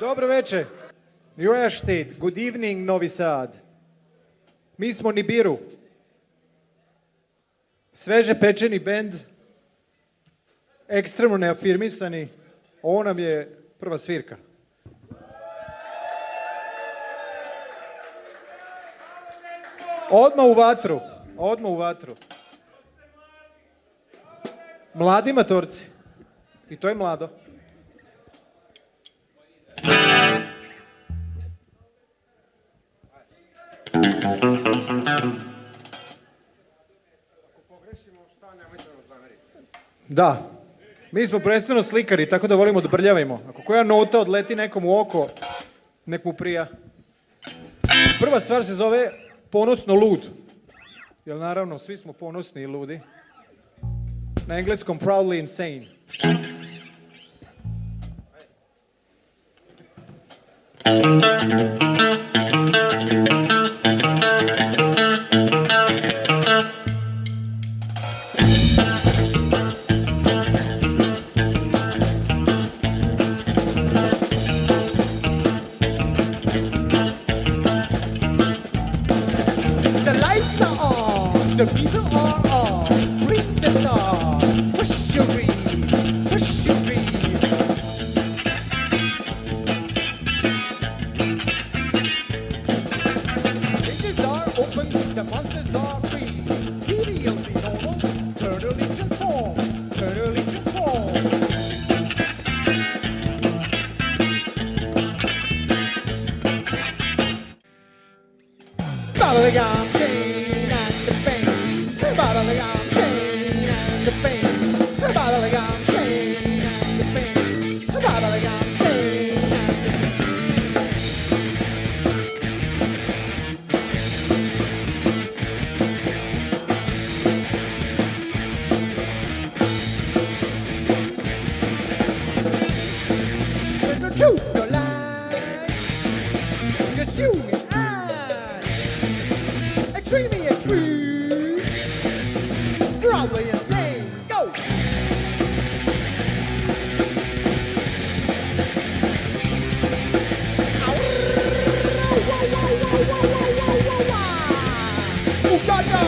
Dobro večer. Jojashtit, good evening Novi Sad. Mi smo Nibiru. Sveže pečeni bend, ekstremno neafirmisani. Ovo nam je prva svirka. Odmah u vatru. Mladi matorci. I to je mlado. Da, mi smo prvenstveno slikari, tako da volimo da brljavimo. Ako koja nota odleti nekom u oko, nek mu prija. Prva stvar se zove ponosno lud. Jer naravno, svi smo ponosni i ludi. Na engleskom proudly insane. The people are on, bring the star, push your dream, push your dream. Cages are open, the monsters are free. Seriously normal, totally transform, totally transform. Bubblegum chain and the bang. Bubblegum chain and the bang. Bubblegum chain and the bang. Bubblegum chain and the bang. There's no truth, no lie. Just you and I. Extremely extreme. Probably insane. Go! Muchacha!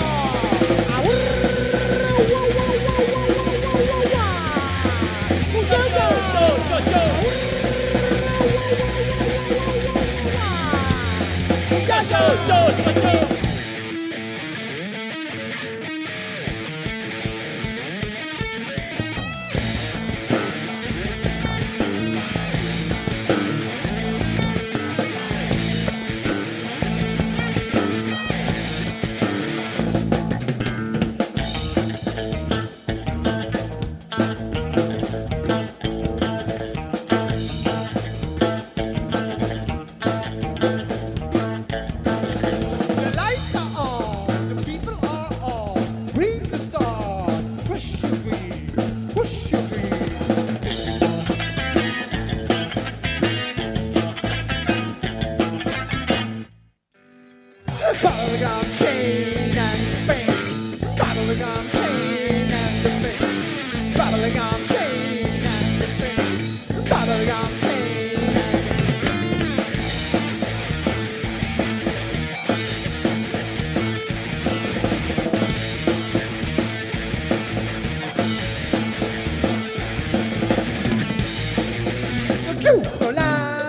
Bubblegum chain and bang. Bubblegum chain and bang. Bubblegum chain and bang. Bubblegum chain and the truth no lie.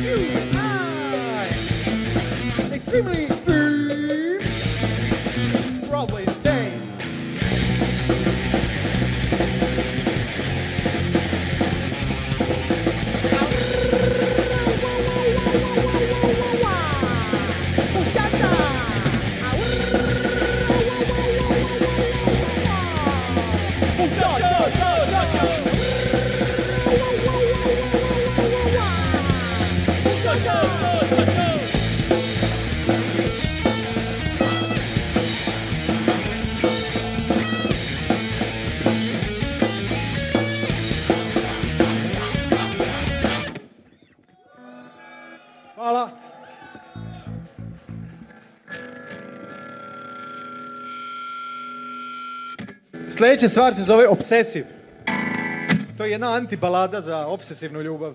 You and I. Extremely extreme. Probably insane. Muchacha. Hvala. Sljedeća stvar se zove obsesiv. To To je jedna antibalada za obsesivnu ljubav.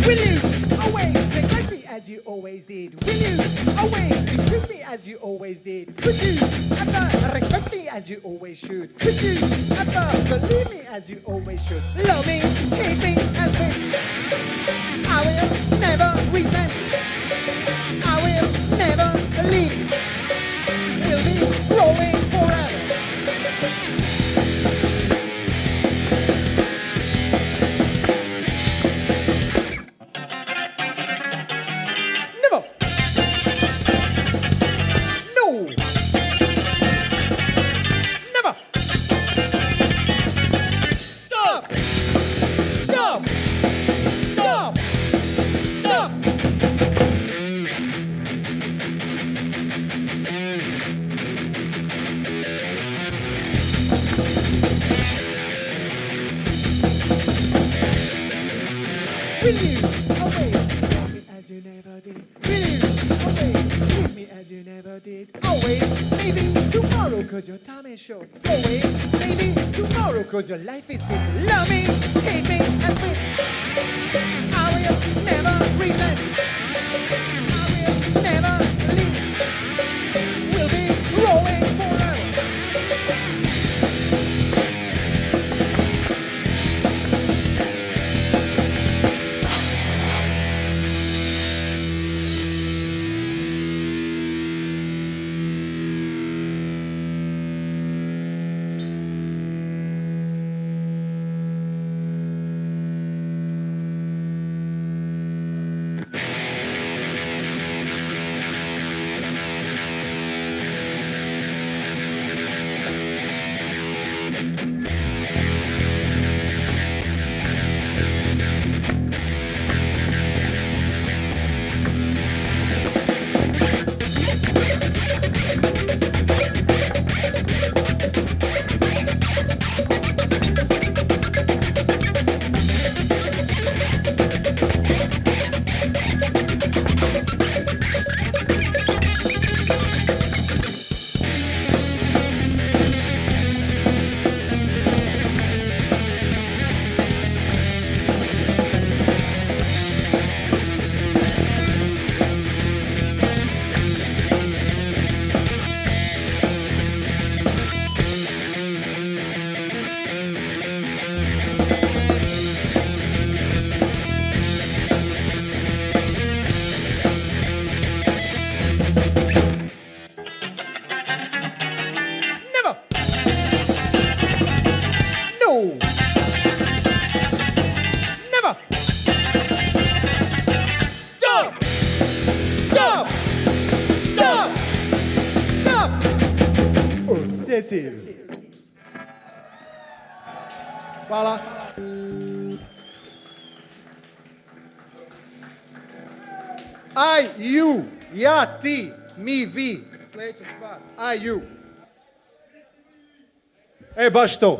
Will you always neglect me as you always did? Will you always mistreat me as you always did? Could you ever respect me as you always should? Could you ever believe me as you always should? Love me, hate me as me. I will never resent. I will never leave. We'll be rolling forever. Never. No. Never. Stop. Stop. Stop. Stop. Will you always love me as you never did? Will you always treat me as you never did? Always, maybe tomorrow cause your time is short. Always, maybe tomorrow cause your life is good. Love me, hate me as me. I will never resent. I will never leave. We'll be rolling forever. Never. No. Never. Stop. Stop. Stop. Stop. Obsessive. Hvala. I, you, ja, ti, mi, vi. Sljedeća stvar. I, you. E, baš to.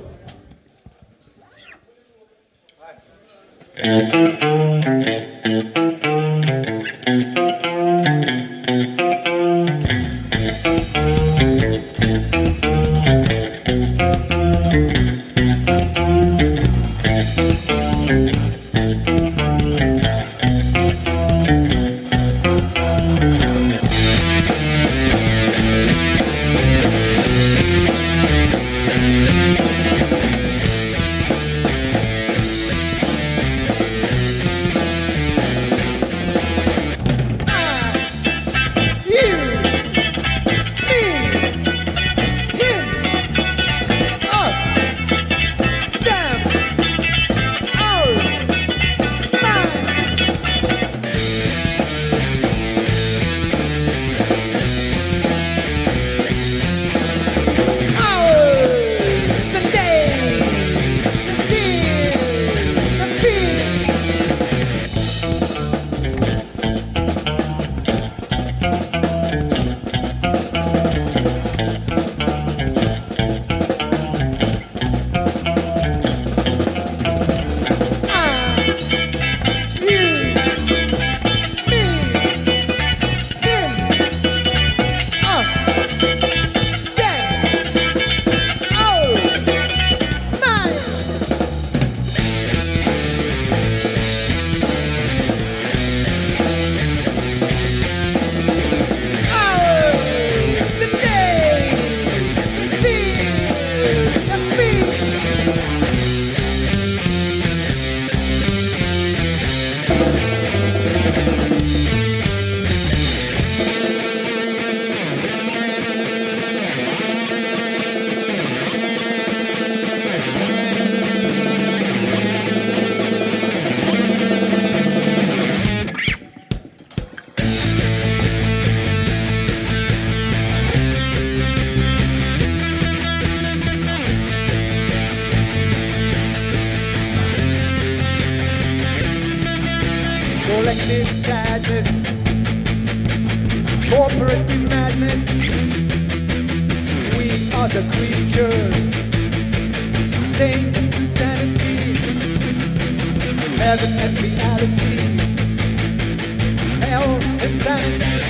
collective sadness, corporate madness. We are the creatures, sane insanity, heaven and reality, hell insanity.